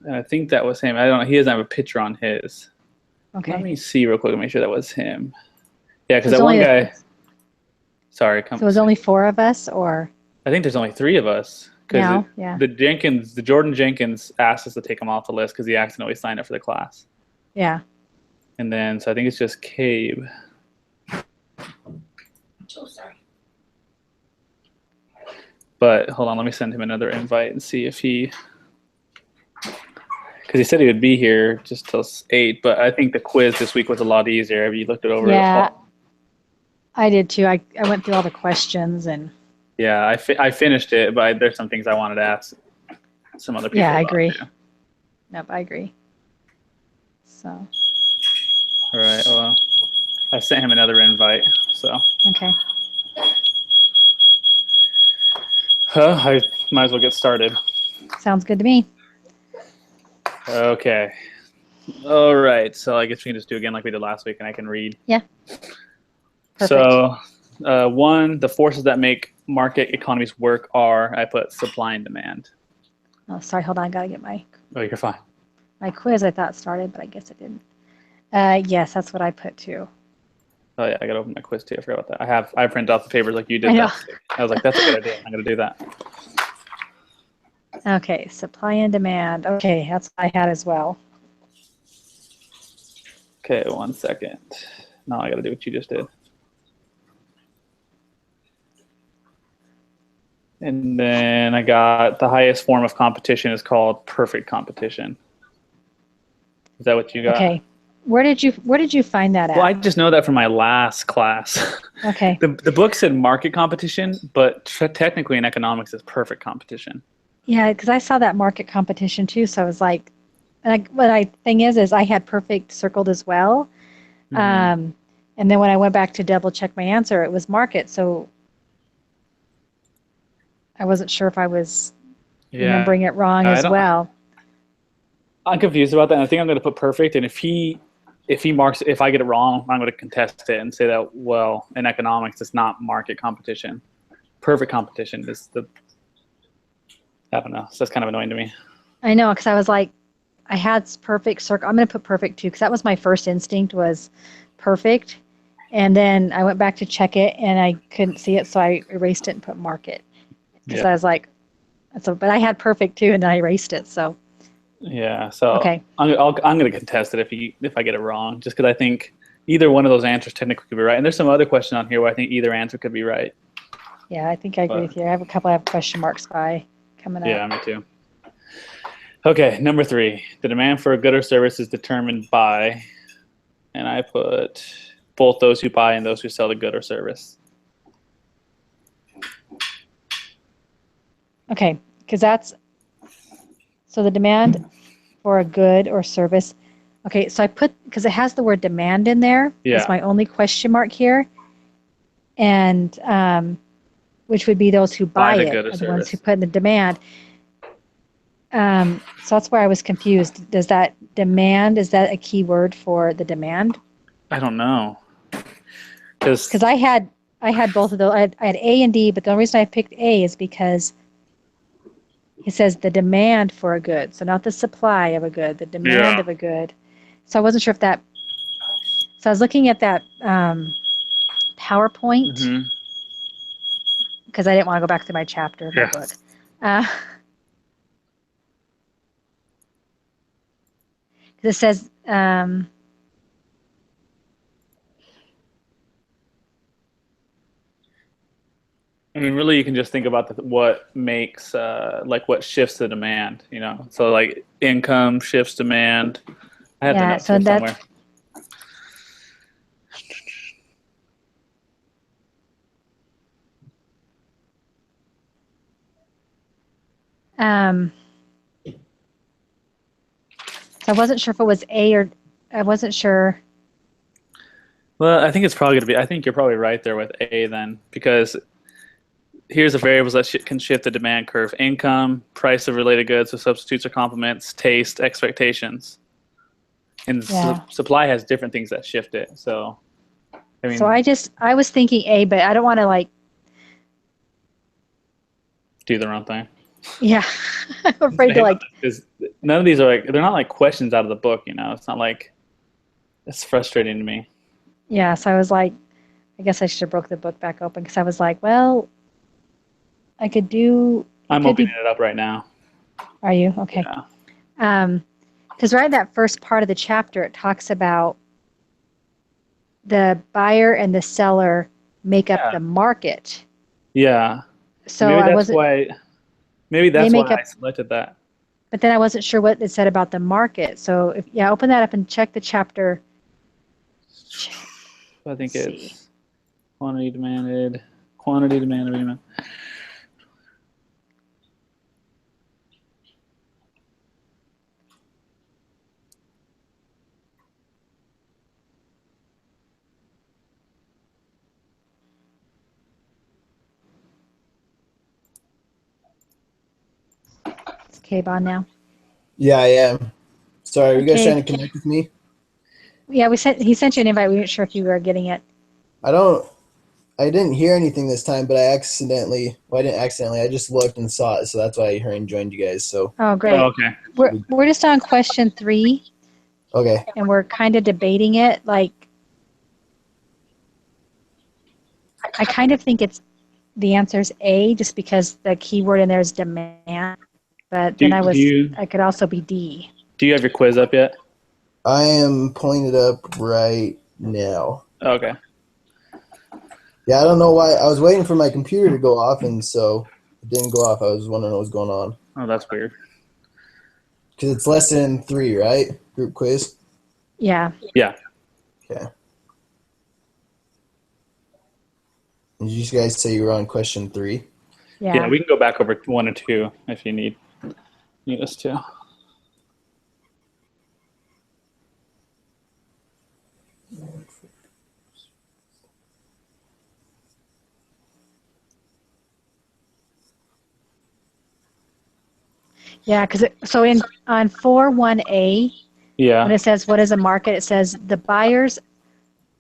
And I think that was him. I don't know. He doesn't have a picture on his. Let Okay. me see real quick and make sure that was him. Yeah, So because it's that one only guy. Sorry, so it was only four of us, or I think there's only three of us because now? Yeah. the Jordan Jenkins asked us to take him off the list because he accidentally signed up for the class. Yeah. And then, so I think it's just Cabe. Oh, sorry. But hold on, let me send him another invite and see if he, because he said he would be here just till 8. But I think the quiz this week was a lot easier. Have you looked it over? Yeah. I did too. I went through all the questions and. Yeah, I finished it, but there's some things I wanted to ask some other people. Yeah, I about agree. too. Nope, I agree. So. All right. Well, I sent him another invite. So. Okay. I might as well get started. Sounds good to me. Okay. All right. So I guess we can just do again like we did last week, and I can read. Yeah. Perfect. So, one, the forces that make market economies work are, I put supply and demand. Oh, sorry. Hold on. I gotta get my. Oh, you're fine. My quiz I thought started, but I guess it didn't. Yes, that's what I put too. Oh yeah, I gotta open my quiz too. I forgot about that. I printed off the papers like you did. I know. I was like, that's a good idea. I'm gonna do that. Okay, supply and demand. Okay, that's what I had as well. Okay, 1 second. Now I gotta do what you just did. And then I got the highest form of competition is called perfect competition. Is that what you got? Okay. Where did you find that at? Well, I just know that from my last class. Okay. The book said market competition, but technically in economics it's perfect competition. Yeah, because I saw that market competition too, so I was like, thing is I had perfect circled as well. Mm-hmm. And then when I went back to double check my answer, it was market, so I wasn't sure if I was remembering it wrong as well. I'm confused about that. And I think I'm going to put perfect. And if I get it wrong, I'm going to contest it and say that, well, in economics, it's not market competition. Perfect competition is I don't know. So that's kind of annoying to me. I know, because I was like, I had perfect circle. I'm going to put perfect too, because that was my first instinct was perfect. And then I went back to check it and I couldn't see it. So I erased it and put market. Because I was like, but I had perfect too, and then I erased it. So. Yeah, so okay. I'm going to contest it if I get it wrong, just because I think either one of those answers technically could be right. And there's some other question on here where I think either answer could be right. Yeah, I think I agree with you. I have a couple of question marks by coming up. Yeah, me too. Okay, number 3. The demand for a good or service is determined by, and I put both those who buy and those who sell the good or service. Okay, because so the demand for a good or service. Okay, so I put, because it has the word demand in there. Yeah. It's my only question mark here. And which would be those who buy it, are the ones who put in the demand. So that's where I was confused. Does that demand, is that a key word for the demand? I don't know. Because I had both of those. I had A and D, but the only reason I picked A is because he says the demand for a good. So not the supply of a good, the demand of a good. So I wasn't sure if that, so I was looking at that PowerPoint because I didn't want to go back to my chapter of my book. It says, I mean, really, you can just think about what makes, like what shifts the demand, you know? So like income shifts demand. I have the notes here somewhere. So I wasn't sure if it was A or, I wasn't sure. Well, I think it's probably going to be, I think you're probably right there with A then, because here's the variables that can shift the demand curve: income, price of related goods, so substitutes or complements, taste, expectations. And supply has different things that shift it. So, I mean. So I was thinking A, but I don't want to like. Do the wrong thing. Yeah. I'm afraid to like, Because none of these are like, they're not like questions out of the book, you know? It's not like, it's frustrating to me. yeah. So I was like, I guess I should have broke the book back open because I was like, well, I could do, it I'm could opening be, it up right now. are you? Okay. Yeah. Because right in that first part of the chapter, it talks about the buyer and the seller make up Yeah. the market. Yeah. So Maybe I that's wasn't, why, maybe they that's why make I up, selected that. but then I wasn't sure what it said about the market. So if, yeah, open that up and check the chapter. I think Let's see. it's quantity demanded agreement. It's K-Bon now. Yeah, I am. Sorry, are you guys Okay. trying to connect with me? Yeah, he sent you an invite. We weren't sure if you were getting it. I don't. I didn't hear anything this time, but I accidentally. Well, I didn't accidentally. I just looked and saw it, so that's why I hurried and joined you guys. So Oh, Oh, great. okay. We're just on question 3, okay, and we're kind of debating it. Like, I kind of think it's the answer's A, just because the keyword in there is demand. But then I could also be D. Do you have your quiz up yet? I am pulling it up right now. Okay. Yeah, I don't know why. I was waiting for my computer to go off, and so it didn't go off. I was wondering what was going on. Oh, that's weird. Because it's lesson 3, right? Group quiz. Yeah. Yeah. Okay. Did you guys say you were on question 3? Yeah, we can go back over 1 and 2 if you need us to. Yeah, because so on 4.1a, Yeah. when it says what is a market, it says the buyers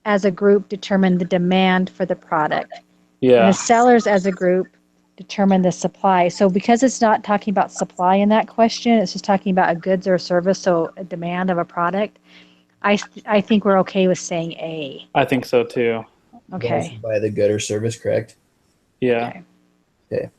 as a group determine the demand for the product. And Yeah. the sellers as a group determine the supply. So because it's not talking about supply in that question, it's just talking about a goods or a service, so a demand of a product. I think we're okay with saying A. I think so too. Okay. By the good or service, correct? Yeah. Okay. Okay.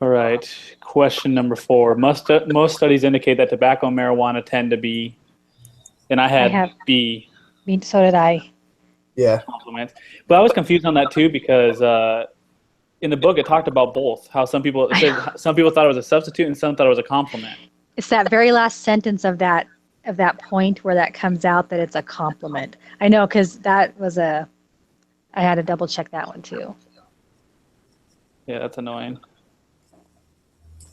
All right. Question number 4. Most studies indicate that tobacco and marijuana tend to be, and I had have B, So did I. Yeah. compliments. But I was confused on that too because in the book it talked about both. How some people some people thought it was a substitute and some thought it was a compliment. It's that very last sentence of that point where that comes out that it's a compliment. I know, because that was I had to double check that one too. Yeah, that's annoying.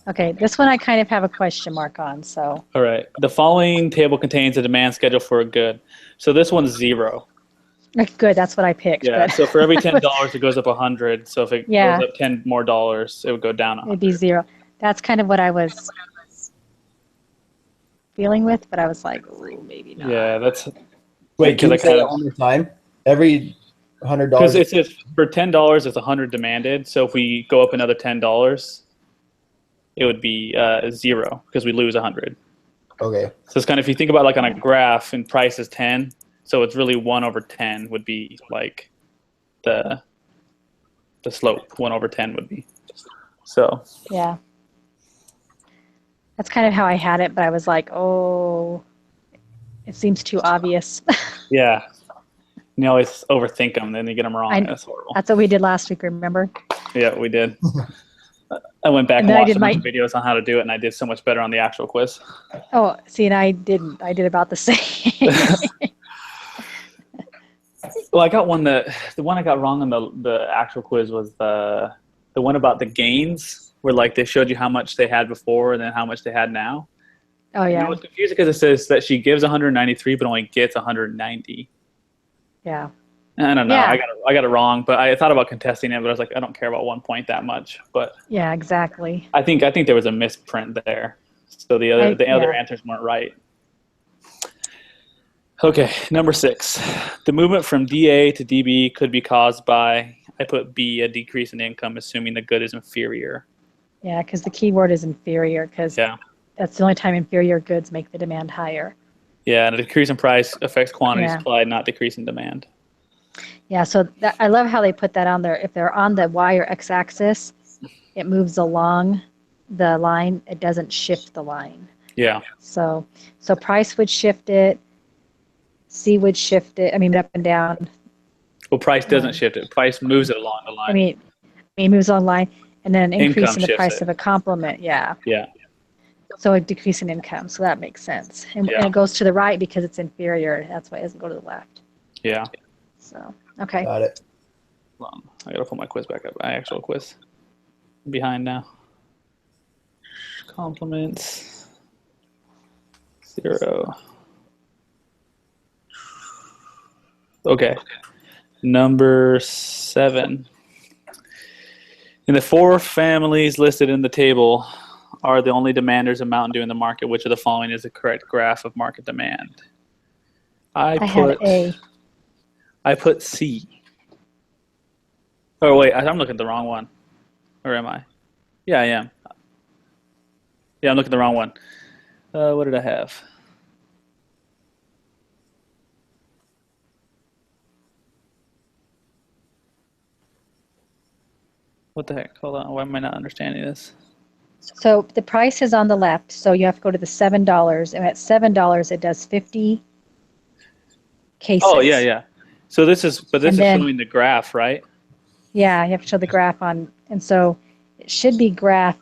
Okay, this one I kind of have a question mark on. So All right. The following table contains a demand schedule for a good. So this one's 0. good, that's what I picked. Yeah. But So for every $10, it goes up 100. So if it Yeah. goes up $10 more, it would go down 100. it'd be 0. That's kind of what I was feeling with, but I was like, ooh, maybe not. Yeah, that's Wait, can you Because I say kind that of- one more time? Every $100. because it's if for $10 it's 100 demanded. So if we go up another $10, it would be 0 because we lose 100. Okay. So it's kind of, if you think about like on a graph and price is 10, so it's really 1/10 would be like the slope. 1/10 would be. So Yeah. That's kind of how I had it, but I was like, oh, it seems too obvious. yeah, you always overthink them, then you get them wrong. That's horrible. That's what we did last week, remember? Yeah, we did. I went back and then I watched did a bunch of videos on how to do it, and I did so much better on the actual quiz. Oh, see, and I didn't. I did about the same. Well, I got one the one I got wrong on the actual quiz was the one about the gains, where like they showed you how much they had before and then how much they had now. Oh, And yeah. it was confusing because it says that she gives 193 but only gets 190. Yeah. I don't know. Yeah. I got it wrong, but I thought about contesting it, but I was like, I don't care about 1 point that much. But Yeah, exactly. I think there was a misprint there, so the other answers weren't right. Okay, number 6. The movement from DA to DB could be caused by, I put B, a decrease in income, assuming the good is inferior. Yeah, because the key word is inferior, because Yeah. that's the only time inferior goods make the demand higher. Yeah, and a decrease in price affects quantity Yeah. supplied, not decrease in demand. Yeah, so I love how they put that on there. If they're on the Y or X axis, it moves along the line. It doesn't shift the line. Yeah. So price would shift it. C would shift it. I mean, up and down. Well, price doesn't shift it. Price moves it along the line. I mean, it moves along the line, and then an increase Income in the shifts price it. of a complement. Yeah. Yeah. So a decrease in income. So that makes sense. And Yeah. it goes to the right because it's inferior. That's why it doesn't go to the left. Yeah. So, okay. Got it. Hold on. I gotta pull my quiz back up. My actual quiz. I'm behind now. Compliments. 0. Okay. Number 7. In the 4 families listed in the table are the only demanders of Mountain Dew in the market. Which of the following is the correct graph of market demand? I had A. I put C. Oh, wait. I'm looking at the wrong one. Or am I? Yeah, I am. Yeah, I'm looking at the wrong one. What did I have? What the heck? Hold on. Why am I not understanding this? So the price is on the left. So you have to go to the $7. And at $7, it does 50 cases. Oh, yeah. So this is showing the graph, right? Yeah, you have to show the graph on. And so it should be graph.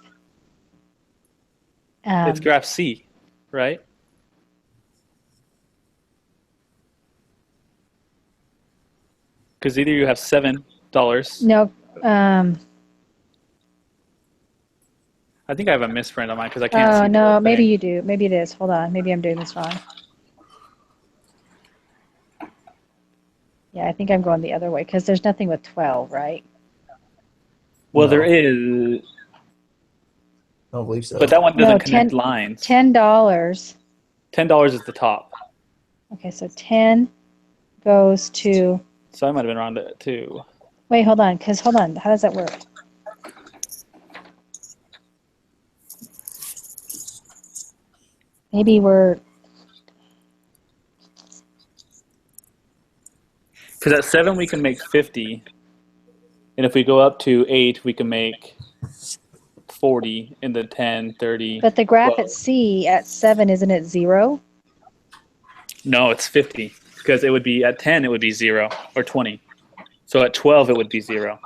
It's graph C, right? Because either you have $7. No. I think I have a misprint on mine because I can't see. Oh, the no, whole maybe thing. you do. Maybe it is. Hold on. Maybe I'm doing this wrong. Yeah, I think I'm going the other way because there's nothing with 12, right? Well, No. there is, I don't believe so. but that one doesn't No, connect lines. $10. $10 is the top. Okay, so 10 goes to. So I might have been wrong too. Wait, hold on. How does that work? Maybe we're. Because at 7 we can make 50, and if we go up to 8 we can make 40 in the 10, 30. But the graph 12. at C at 7, isn't it 0? No, it's 50 because it would be at 10 it would be 0 or 20. So at 12 it would be 0.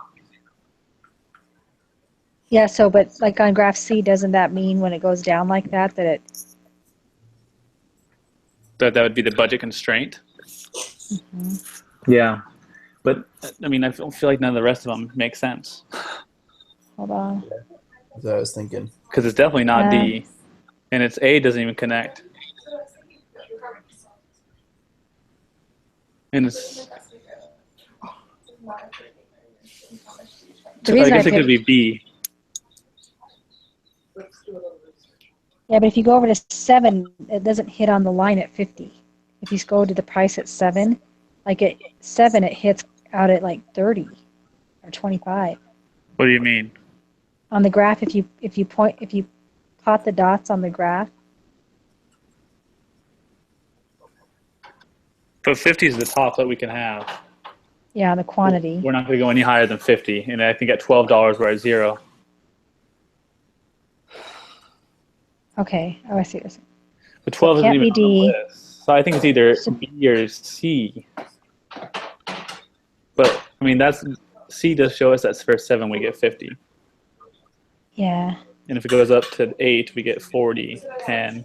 Yeah, so but like on graph C, doesn't that mean when it goes down like that it. That would be the budget constraint. Mm-hmm. Yeah. But I mean, I don't feel like none of the rest of them make sense. Hold on. That's what I was thinking. Because it's definitely not D, and it's A doesn't even connect. And it's. The reason I guess it could be B. Yeah, but if you go over to 7, it doesn't hit on the line at 50. If you go to the price at 7, like at 7, it hits out at like 30 or 25. What do you mean? On the graph, if you plot the dots on the graph. But 50 is the top that we can have. Yeah, the quantity. We're not going to go any higher than 50, and I think at $12 we're at 0. Okay. Oh, I see what you're saying. But 12 isn't can't even be on D. the list. So I think it's either B or C. But I mean, C does show us that for 7 we get 50. Yeah. And if it goes up to 8, we get 40, 10.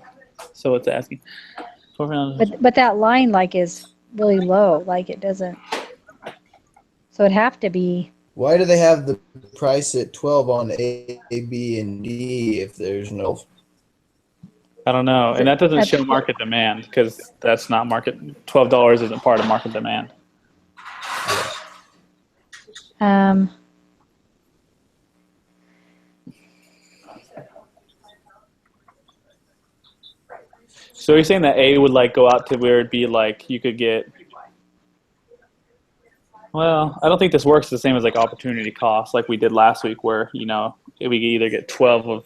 So it's asking. But that line like is really low. Like it doesn't. So it'd have to be. Why do they have the price at 12 on A, B, and D if there's no? I don't know. And that doesn't show market demand because that's not market. $12 isn't part of market demand. So you're saying that A would like go out to where it'd be like you could get. Well, I don't think this works the same as like opportunity cost, like we did last week, where we could either get $12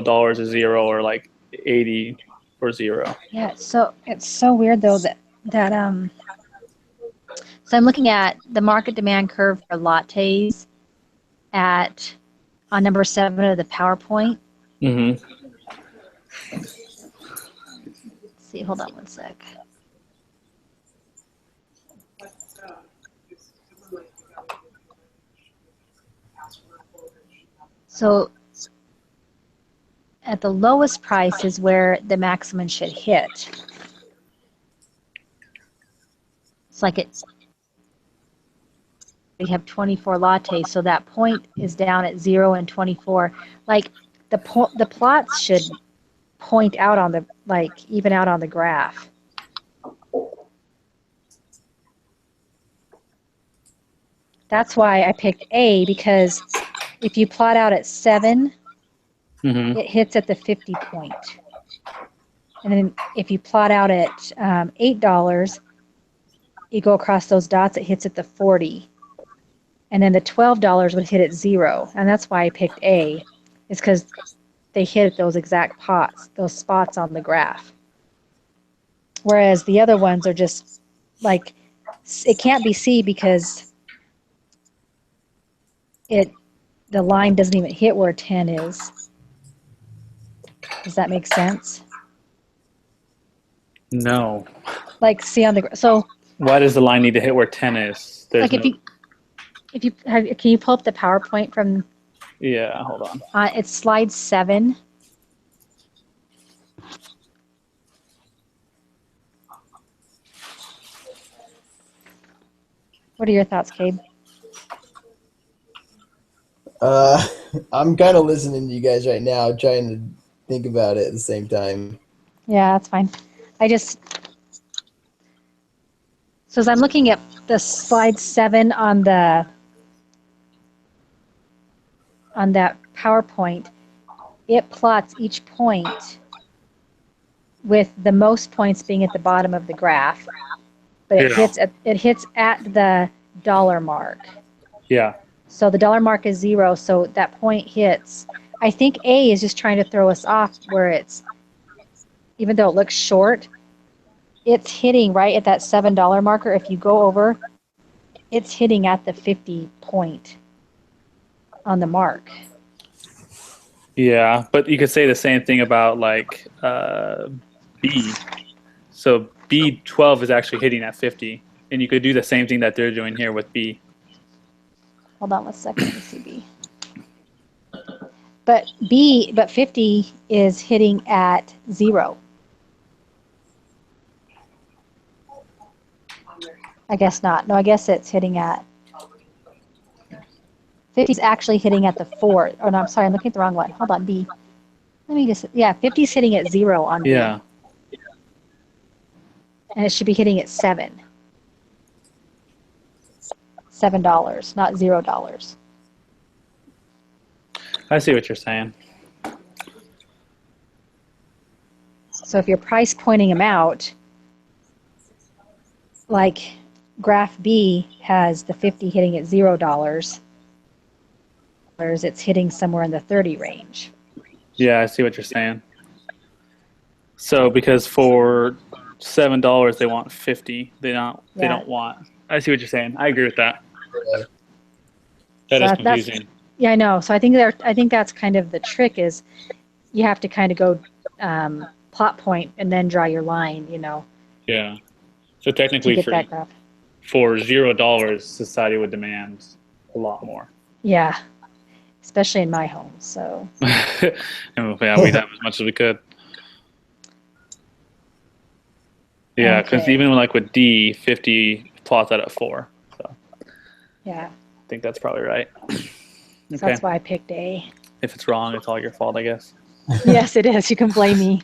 or zero, or like 80 or zero. Yeah, so it's so weird though that so I'm looking at the market demand curve for lattes on number 7 of the PowerPoint. Mm-hmm. Let's see, hold on one sec. So at the lowest price is where the maximum should hit. It's like we have 24 lattes, so that point is down at 0 and 24. Like the plots should point out on the, like, even out on the graph. That's why I picked A, because if you plot out at 7, Mm-hmm. it hits at the 50 point. And then if you plot out at $8, you go across those dots, it hits at the 40. And then the $12 would hit at 0. And that's why I picked A, is because they hit at those exact those spots on the graph. Whereas the other ones are just like, it can't be C because the line doesn't even hit where 10 is. Does that make sense? No. Like, see on the so. Why does the line need to hit where 10 is? There's Like if you can you pull up the PowerPoint from? Yeah, hold on. It's slide 7. What are your thoughts, Gabe? I'm kind of listening to you guys right now, trying to think about it at the same time. Yeah, that's fine. So as I'm looking at the slide 7 on that PowerPoint, it plots each point with the most points being at the bottom of the graph, but it hits at the dollar mark. Yeah. So the dollar mark is 0, so that point hits. I think A is just trying to throw us off where it's, even though it looks short, it's hitting right at that $7 marker. If you go over, it's hitting at the 50 point on the mark. Yeah, but you could say the same thing about like B. So B12 is actually hitting at 50, and you could do the same thing that they're doing here with B. Hold on one second, let me see B. But 50 is hitting at 0. I guess not. No, I guess it's hitting at 50 is actually hitting at the 4. Oh no, I'm sorry, I'm looking at the wrong one. Hold on, B. Let me just, 50 is hitting at 0 on B. Yeah. And it should be hitting at 7. $7, not $0. I see what you're saying. So if you're price pointing them out, like graph B has the 50 hitting at $0, whereas it's hitting somewhere in the 30 range. Yeah, I see what you're saying. So because for $7 they want 50, they don't want. I see what you're saying. I agree with that. That is confusing. Yeah, I know. So I think that's kind of the trick, is you have to kind of go plot point and then draw your line, Yeah. So to technically get that graph. for $0, society would demand a lot more. Yeah, especially in my home. So. And yeah, we'd have as much as we could. Yeah, because even like with D, 50 plots out at 4. So yeah. I think that's probably right. So that's why I picked A. If it's wrong, it's all your fault, I guess. Yes, it is. You can blame me.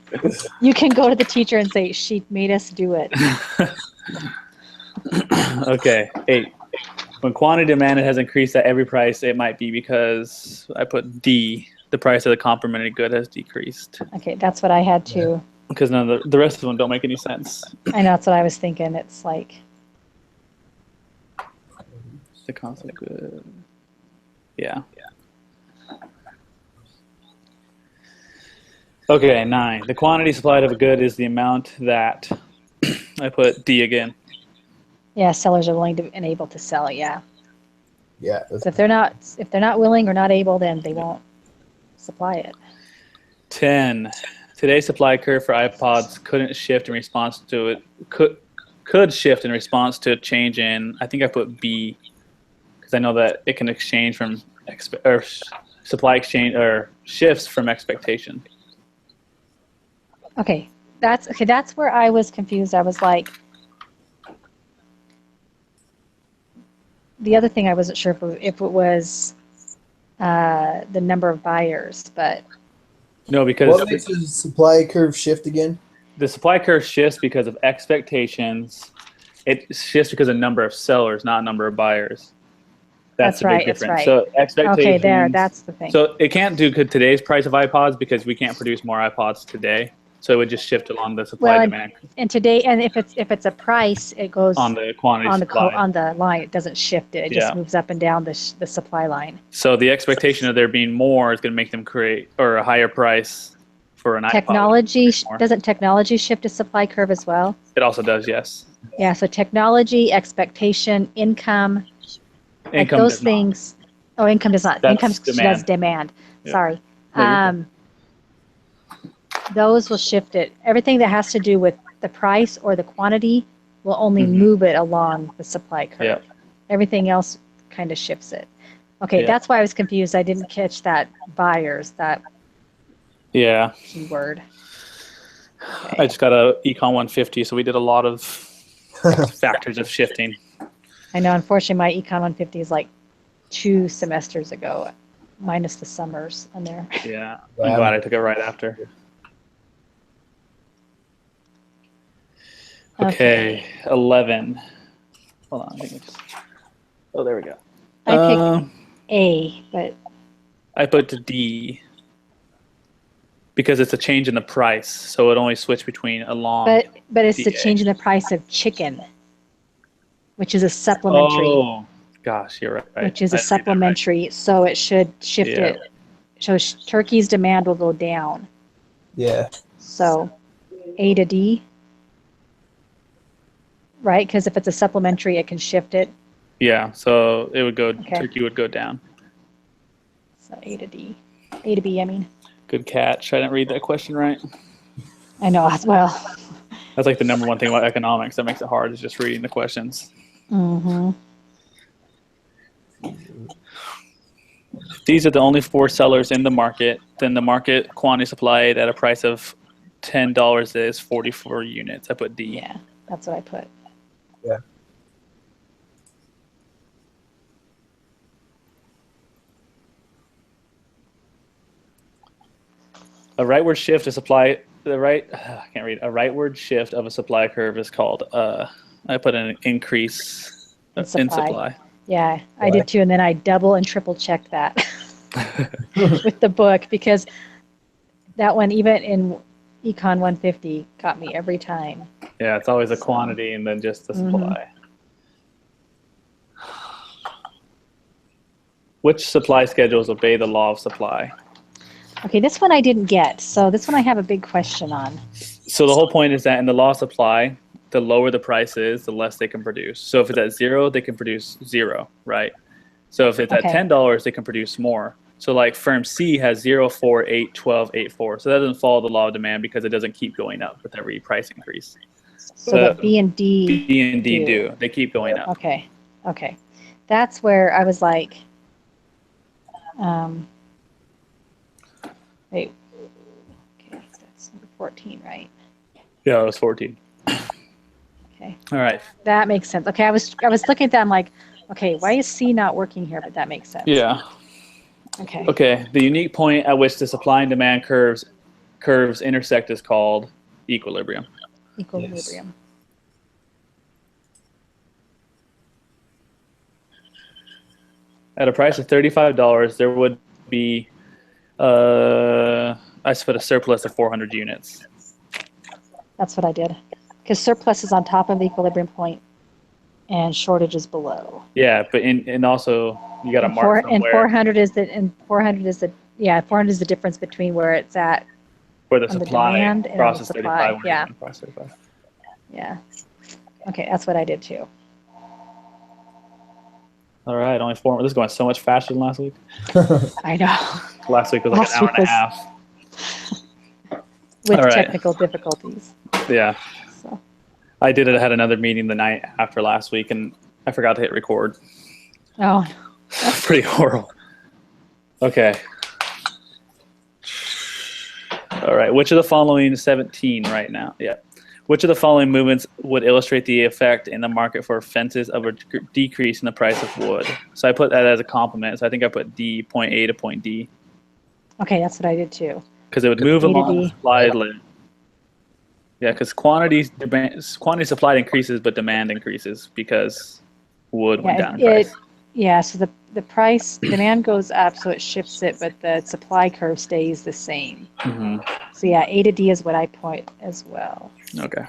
You can go to the teacher and say, she made us do it. Okay, 8. When quantity demanded has increased at every price, it might be because I put D, the price of the complementary good has decreased. Okay, that's what I had too. because none of the rest of them don't make any sense. I know that's what I was thinking. It's like, The constant good. Yeah. Okay, 9. The quantity supplied of a good is the amount that I put D again. yeah, sellers are willing to and able to sell it. Yeah. Yeah. So if they're not willing or not able, then they won't supply it. 10. Today's supply curve for iPods couldn't shift in response to it. Could shift in response to a change in. I think I put B because I know that it can exchange from supply exchange or shifts from expectation. Okay, that's where I was confused. I was like, the other thing I wasn't sure if it was the number of buyers, but No, because What makes the supply curve shift again? the supply curve shifts because of expectations. It shifts because of number of sellers, not number of buyers. That's the big right, that's difference. right. So expectations. okay, that's the thing. So it can't do today's price of iPods because we can't produce more iPods today. So it would just shift along the supply demand And today, and if it's a price, it goes on the quantity supplied. on the line. It doesn't shift it. It Yeah. just moves up and down the supply line. So the expectation of there being more is going to make them create or a higher price for an Technology iPod. doesn't technology shift a supply curve as well? It also does, yes. Yeah. So technology, expectation, income, like Income those does not. things. Oh, income does not. That's Income demand. does demand. Yeah. Sorry. No, you're good. Those will shift it. Everything that has to do with the price or the quantity will only Mhm. move it along the supply curve. Yeah. Everything else kind of shifts it. Okay, Yeah. that's why I was confused. I didn't catch that buyers, that Yeah. keyword. I Okay. just got a Econ 150, so we did a lot of factors of shifting. I know, unfortunately, my Econ 150 is like 2 semesters ago, minus the summers on there. Yeah. Yeah. I'm glad I took it right after. Okay. 11. Hold on. I think it's... Oh, there we go. I picked A, but I put D because it's a change in the price, so it only switch between a long. but it's the DA. change in the price of chicken, which is a supplementary. Oh, gosh, you're right. Which is a I didn't read that right. supplementary, so it should shift Yeah. it. So turkey's demand will go down. Yeah. So A to D, right? Because if it's a supplementary, it can shift it. Yeah, so it would go. Okay. Turkey would go down. So A to D, A to B. I mean, Good catch. I didn't read that question right. I know as well. That's like the number one thing about economics that makes it hard is just reading the questions. Mm-hmm. These are the only 4 sellers in the market. Then the market quantity supplied at a price of $10 is 44 units. I put D. Yeah, that's what I put. Yeah. A rightward shift of supply. I can't read. A rightward shift of a supply curve is called. I put an increase In in supply. supply. Yeah, I did too, and then I double and triple checked that with the book because that one, even in Econ 150, got me every time. Yeah, it's always a quantity and then just the supply. Which supply schedules obey the law of supply? Okay, this one I didn't get, so this one I have a big question on. So the whole point is that in the law of supply, the lower the price is, the less they can produce. So if it's at 0, they can produce 0, right? So if it's Okay. at $10, they can produce more. So like firm C has 0, 4, 8, 12, 8, 4. So that doesn't follow the law of demand because it doesn't keep going up with every price increase. So that B and D. B and D do. They keep going up. Okay, okay. That's where I was like, wait, okay, that's number 14, right? Yeah, it was 14. Okay, All right. that makes sense. Okay, I was looking at that, I'm like, okay, why is C not working here? But that makes sense. Yeah. Okay. Okay. The unique point at which the supply and demand curves intersect is called equilibrium. Equilibrium. At a price of $35, there would be, I just put a surplus of 400 units. That's what I did. Because surplus is on top of the equilibrium point and shortage is below. Yeah, but and also you got to And mark from where 400 is the 400 is the difference between where it's at where the on the supply demand and on the crosses supply. 35. Yeah. Crosses 35. Yeah. Okay, that's what I did too. All right, only 4. This is going so much faster than last week. I know. Last week was like Last an hour week and a was- half. With All right. technical difficulties. Yeah, So I had another meeting the night after last week, and I forgot to hit record. oh Pretty horrible. Okay. All right. Which of the following 17 right now? Yeah. Which of the following movements would illustrate the effect in the market for fences of a decrease in the price of wood? So I put that as a complement. So I think I put D, point A to point D, okay, that's what I did too. because it would move A to along the D. supply limit. Yeah, because quantity supplied increases, but demand increases because wood went down in price. Yeah, so the price demand goes up, so it shifts it, but the supply curve stays the same. hmm So yeah, A to D is what I point as well. Okay.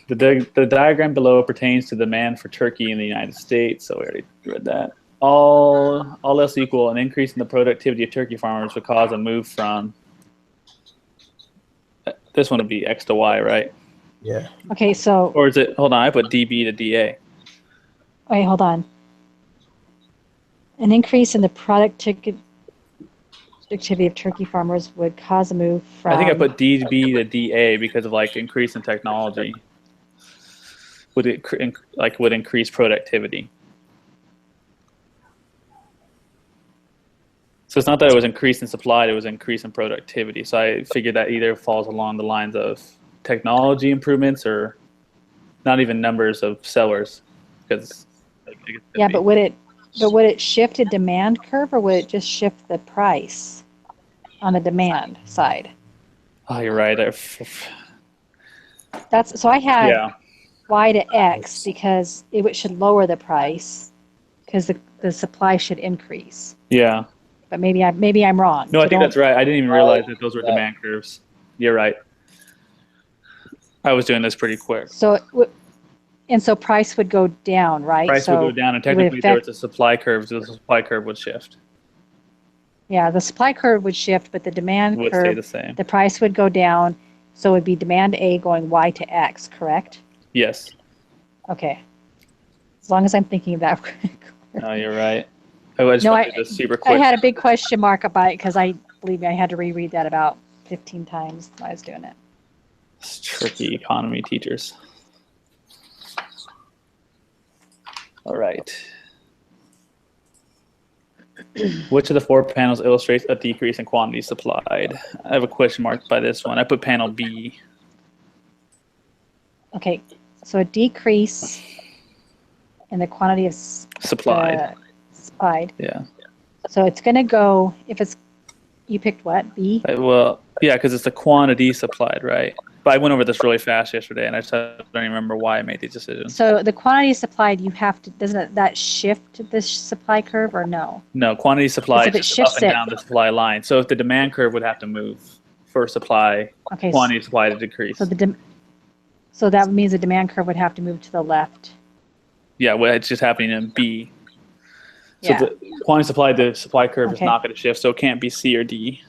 The diagram below pertains to demand for turkey in the United States, so we already read that. All else equal, an increase in the productivity of turkey farmers would cause a move from, this one would be X to Y, right? Yeah. Okay, so Or is it, hold on, I put DB to DA. wait, hold on. An increase in the productivity of turkey farmers would cause a move from. I think I put DB to DA because of like increase in technology. Would increase productivity? So it's not that it was increase in supply; it was increase in productivity. So I figured that either falls along the lines of technology improvements or not even numbers of sellers, because Yeah, but would it shift a demand curve or would it just shift the price on the demand side? Oh, you're right. That's so I had Yeah, Y to X because it should lower the price because the supply should increase. yeah. But maybe I'm wrong. No, So I think that's right. I didn't even realize that those were Yeah. demand curves. You're right. I was doing this pretty quick. So so price would go down, right? Price so would go down, and it would technically there was affect- a supply curve, so the supply curve would shift. Yeah, the supply curve would shift, but the demand Would stay curve, the same. the price would go down. So it would be demand A going Y to X, correct? Yes. Okay. As long as I'm thinking of that. No, you're right. I just No, wanted to do this super I quick. had a big question mark about it because believe me, I had to reread that about 15 times when I was doing it. It's tricky economy teachers. All right. Which of the 4 panels illustrates a decrease in quantity supplied? I have a question mark by this one. I put panel B. Okay, so a decrease in the quantity of Supplied. supplied. Yeah. So it's going to go, you picked what, B? Well, yeah, because it's the quantity supplied, right? But I went over this really fast yesterday, and I just don't even remember why I made these decisions. So the quantity supplied, doesn't that shift this supply curve or no? No, quantity supplied Because if it is up shifts and it- down the supply line. So if the demand curve would have to move for supply, Okay, quantity supply to decrease. so that means the demand curve would have to move to the left. Yeah, well, it's just happening in B. So Yeah. the quantity supplied, the supply curve is Okay. not going to shift, so it can't be C or D.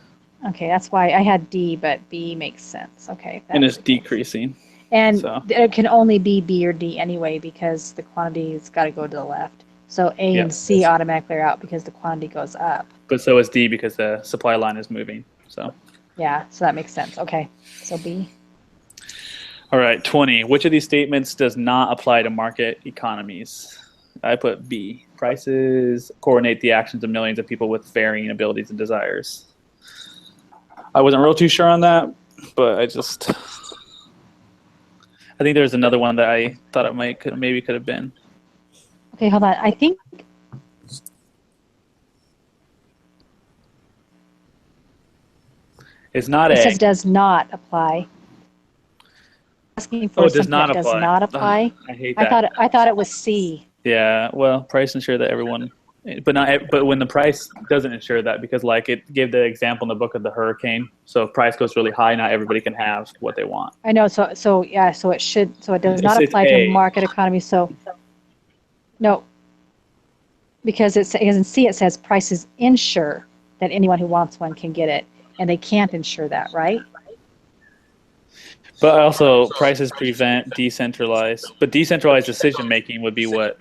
Okay, that's why I had D, but B makes sense. Okay. And it's decreasing. And so. it can only be B or D anyway because the quantity's got to go to the left. So A Yeah. and C automatically are out because the quantity goes up. But so is D because the supply line is moving. So, Yeah, so that makes sense. Okay, so B. all right, 20. Which of these statements does not apply to market economies? I put B. Prices coordinate the actions of millions of people with varying abilities and desires. I wasn't real too sure on that, but I think there's another one that I thought it maybe could have been. Okay, hold on. I think It's not it A. says does not apply. Asking for Oh, it does something not that does apply. not apply. I hate that. I thought it was C. Yeah, well, price ensure that everyone But when the price doesn't ensure that, because like it gave the example in the book of the hurricane. So if price goes really high, not everybody can have what they want. I know. So it does not It's apply to A. market economy. So no, because in C it says prices ensure that anyone who wants one can get it, and they can't ensure that, right? But also prices prevent decentralized. But decentralized decision making would be what?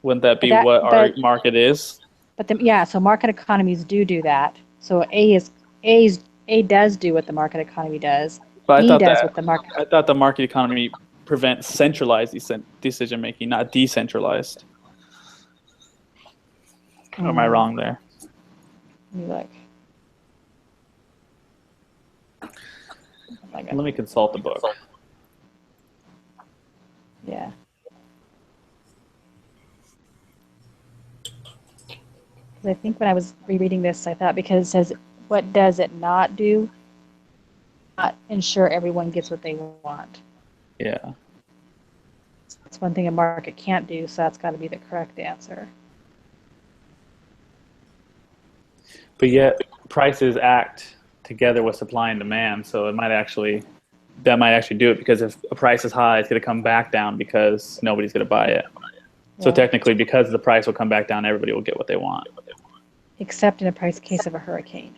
Wouldn't that be what our market is? But so market economies do that. So A does do what the market economy does. But D does what the market. I thought the market economy prevents centralized decision making, not decentralized. Or am I wrong there? Let me look. Let me consult the book. Yeah. I think when I was rereading this, I thought because it says, what does it not do? Not ensure everyone gets what they want. Yeah. That's one thing a market can't do, so that's got to be the correct answer. But yet prices act together with supply and demand, so that might actually do it, because if a price is high, it's going to come back down because nobody's going to buy it. So technically, because the price will come back down, everybody will get what they want. Except in a case of a hurricane.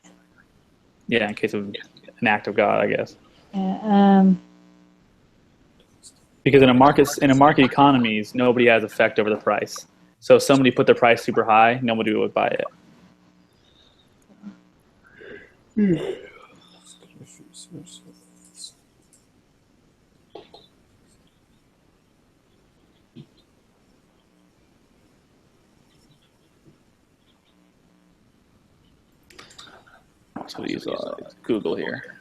Yeah, in case of an act of God, I guess. Because in a market economies, nobody has effect over the price. So if somebody put their price super high, nobody would buy it. So we use Google here.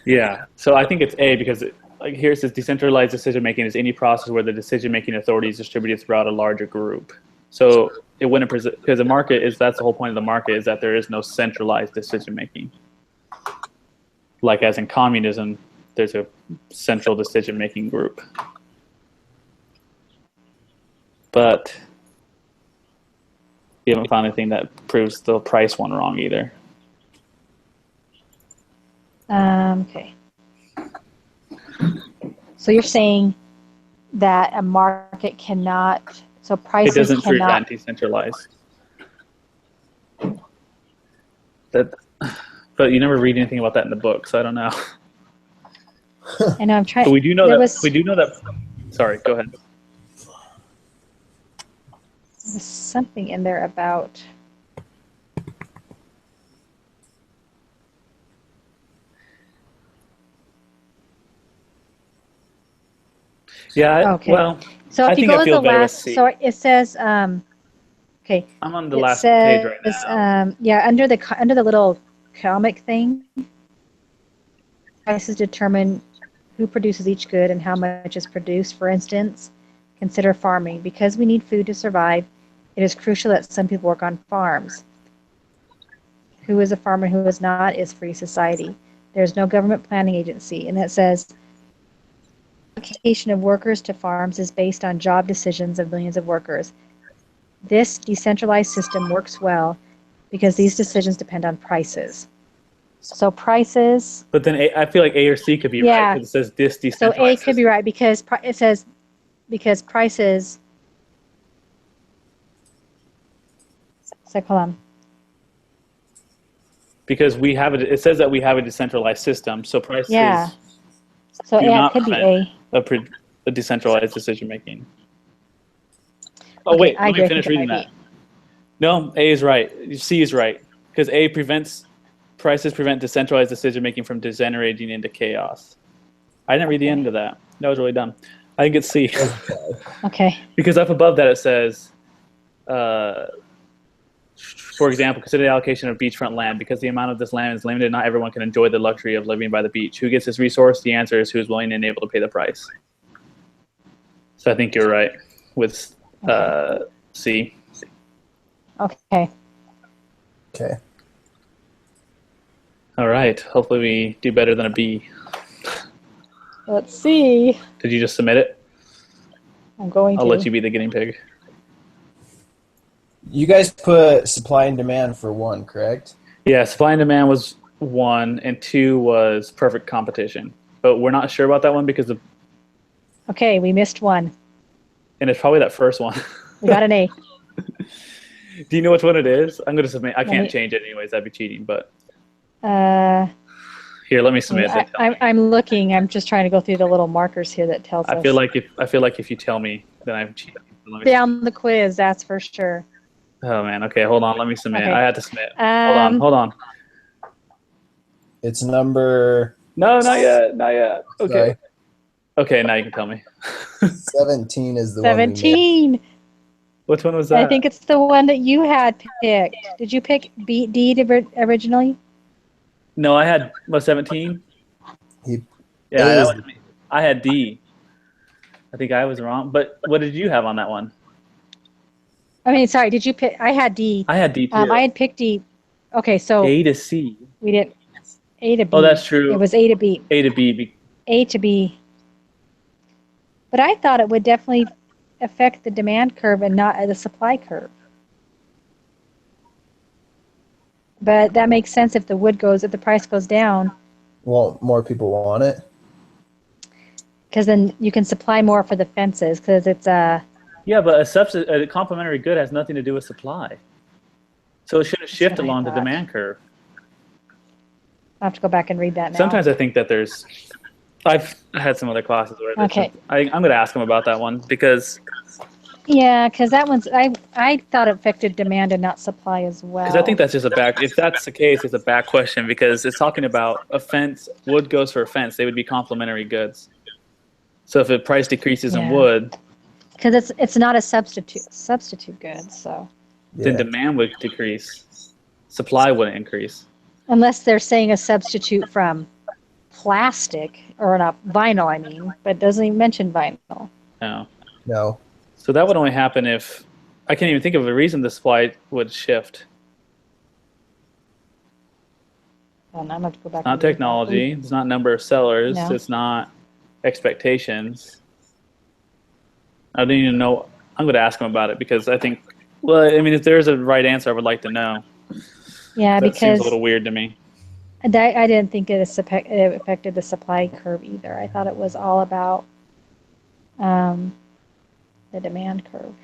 Yeah, so I think it's A, because here it says decentralized decision making is any process where the decision making authority is distributed throughout a larger group. So it wouldn't, because the market that's the whole point of the market, is that there is no centralized decision making. Like as in communism, there's a central decision making group. But you haven't found anything that proves the price one wrong either. Okay. So you're saying that a market cannot, so prices it doesn't cannot. Prevent decentralized. But you never read anything about that in the book, so I don't know. I know I'm trying. But we do know that. Sorry, go ahead. There's something in there about. Yeah. Okay. Well. So if you go to the last, so it says, okay. I'm on the last page right now. Yeah, under the little comic thing, prices determine who produces each good and how much is produced. For instance, consider farming. Because we need food to survive, it is crucial that some people work on farms. Who is a farmer, who is not, is free society. There's no government planning agency. And it says, allocation of workers to farms is based on job decisions of millions of workers. This decentralized system works well because these decisions depend on prices. So prices. But then I feel like A or C could be right, because it says this decentralized. So A could be right because it says because prices. So hold on. Because we have it says that we have a decentralized system, so prices. Yeah. So A could be A. A decentralized decision making. Oh okay, wait, let me finish reading that. No, A is right. C is right, because prices prevent decentralized decision making from degenerating into chaos. I didn't read the end of that. That was really dumb. I think it's C. Okay. Because up above that it says, for example, consider the allocation of beachfront land. Because the amount of this land is limited, not everyone can enjoy the luxury of living by the beach. Who gets this resource? The answer is who's willing and able to pay the price. So I think you're right with C. Okay. Okay. All right. Hopefully we do better than a B. Let's see. Did you just submit it? I'm going I'll to. let you be the guinea pig. You guys put supply and demand for 1, correct? Yeah, supply and demand was 1, and 2 was perfect competition. But we're not sure about that one because Okay, we missed one. and it's probably that first one. We got an A. Do you know which one it is? I'm going to submit. I Let can't me- change it anyways. That'd be cheating. But Uh, here, let me submit. Then tell me. I'm looking. I'm just trying to go through the little markers here that tells us. I feel like if you tell me, then I'm cheating. So let me Down the quiz, that's for sure. Oh man. Okay, hold on. Let me submit. Okay. I had to submit. Hold on. It's number No, not yet. Not yet. Okay. Sorry. Okay, now you can tell me. 17 is the one we missed. 17. Which one was that? I think it's the one that you had picked. Did you pick originally? No, I had 17. He- Yeah, it that is- was me. I had D. I think I was wrong. But what did you have on that one? I mean, sorry, did you pick? I had D. I had D too. I had picked D. Okay, so A to C. we did A to B. Oh, that's true. It was A to B. A to B. A to B. But I thought it would definitely affect the demand curve and not the supply curve. But that makes sense if the price goes down, Well, more people want it. because then you can supply more for the fences, because it's Yeah, but a complementary good has nothing to do with supply. So it shouldn't shift what I along the thought. demand curve. I'll have to go back and read that now. Sometimes I think that I've had some other classes where Okay. I'm going to ask them about that one because Yeah, because that one's I thought it affected demand and not supply as well. I think that's just if that's the case, it's a back question because it's talking about a fence, wood goes for a fence, they would be complementary goods. So if the price decreases in Yeah. wood, because it's not a substitute good, so then Yeah. demand would decrease, supply wouldn't increase. unless they're saying a substitute from plastic or not vinyl, I mean, but it doesn't even mention vinyl. No. No. So that would only happen if I can't even think of a reason the supply would shift. And I'm gonna have to go back. Not and read that. technology. It's not number of sellers. No. It's not expectations. I don't even know. I'm going to ask him about it because I think. Well, I mean, if there's a right answer, I would like to know. Yeah, That seems because a little weird to me. I didn't think it affected the supply curve either. I thought it was all about the demand curve.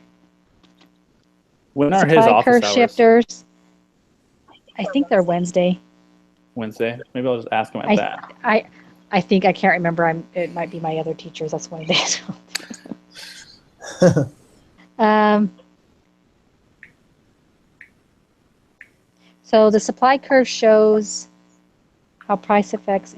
When are his Supply office curve hours? shifters. I think they're Wednesday. Wednesday. Maybe I'll just ask him at I that. I think I can't remember. It might be my other teachers. That's one of the days. So the supply curve shows how price affects.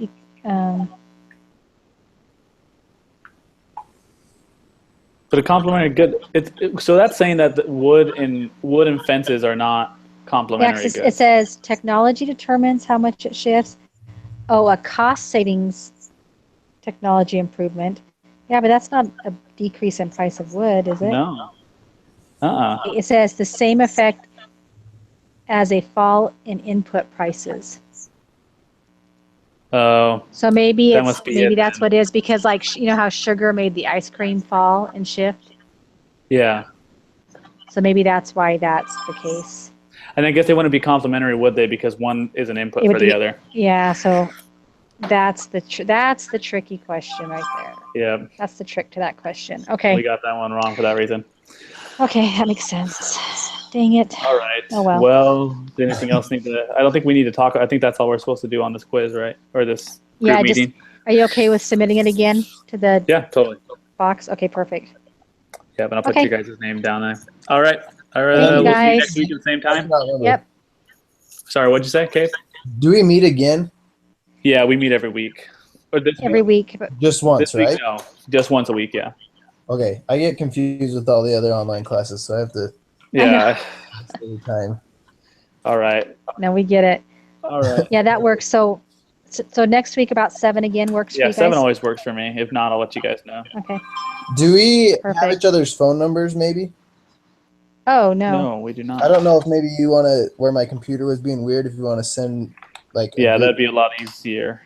But a complementary good. So that's saying that the wood and fences are not complementary It goods. says technology determines how much it shifts. Oh, a cost savings technology improvement. Yeah, but that's not a decrease in price of wood, is it? No. It says the same effect as a fall in input prices. Oh, So maybe That it's must be maybe it that's then. what it is, because like you know how sugar made the ice cream fall and shift. yeah. So maybe that's why that's the case. And I guess they wouldn't be complementary, would they? Because one is an input It would for the be- other. Yeah. So that's the tricky question right there. Yeah. That's the trick to that question. We Okay. got that one wrong for that reason. Okay, that makes sense. Dang it. All right. Oh, well. Well, does anything else need to? I don't think we need to talk. I think that's all we're supposed to do on this quiz, right? Or this group Yeah, just meeting. are you okay with submitting it again to the Yeah, totally. box? Okay, perfect. Yeah, but I'll put Okay. your guys' name down there. All right. All right. Thank you, We'll see you guys. next week at the same I time. cannot remember. Yep. Sorry, what'd you say, Kate? Do we meet again? Yeah, we meet every week. Or this Every week. But Just week? once, This week, right? no. Just once a week, yeah. Okay. I get confused with all the other online classes, so I have to Yeah. take the time. All right. no, we get it. All right. Yeah, that works. So next week about 7 again works for Yeah, you guys? 7 always works for me. If not, I'll let you guys know. Okay. Do we have Perfect. each other's phone numbers, maybe? Oh, no. No, we do not. I don't know if maybe you want to, where my computer was being weird, if you want to send like Yeah, group. that'd be a lot easier.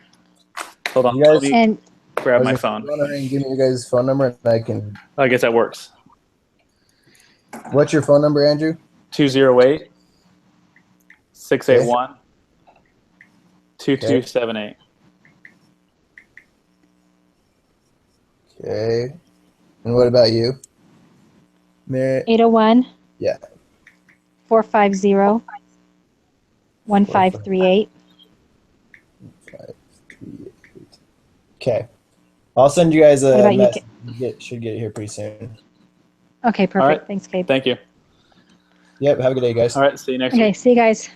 Hold on, You guys- let me And grab I was my gonna phone. go on and give me your guys' phone number, and I can. I guess that works. What's your phone number, Andrew? 208 681 2278. Okay. And what about you, Mary? 801. Yeah. 450 1538. Okay. I'll send you guys What a about you, message. Should get it here pretty soon. Okay, perfect. All right. Thanks, Gabe. Thank you. Yep. Have a good day, guys. All right. See you next Okay, week. see you guys.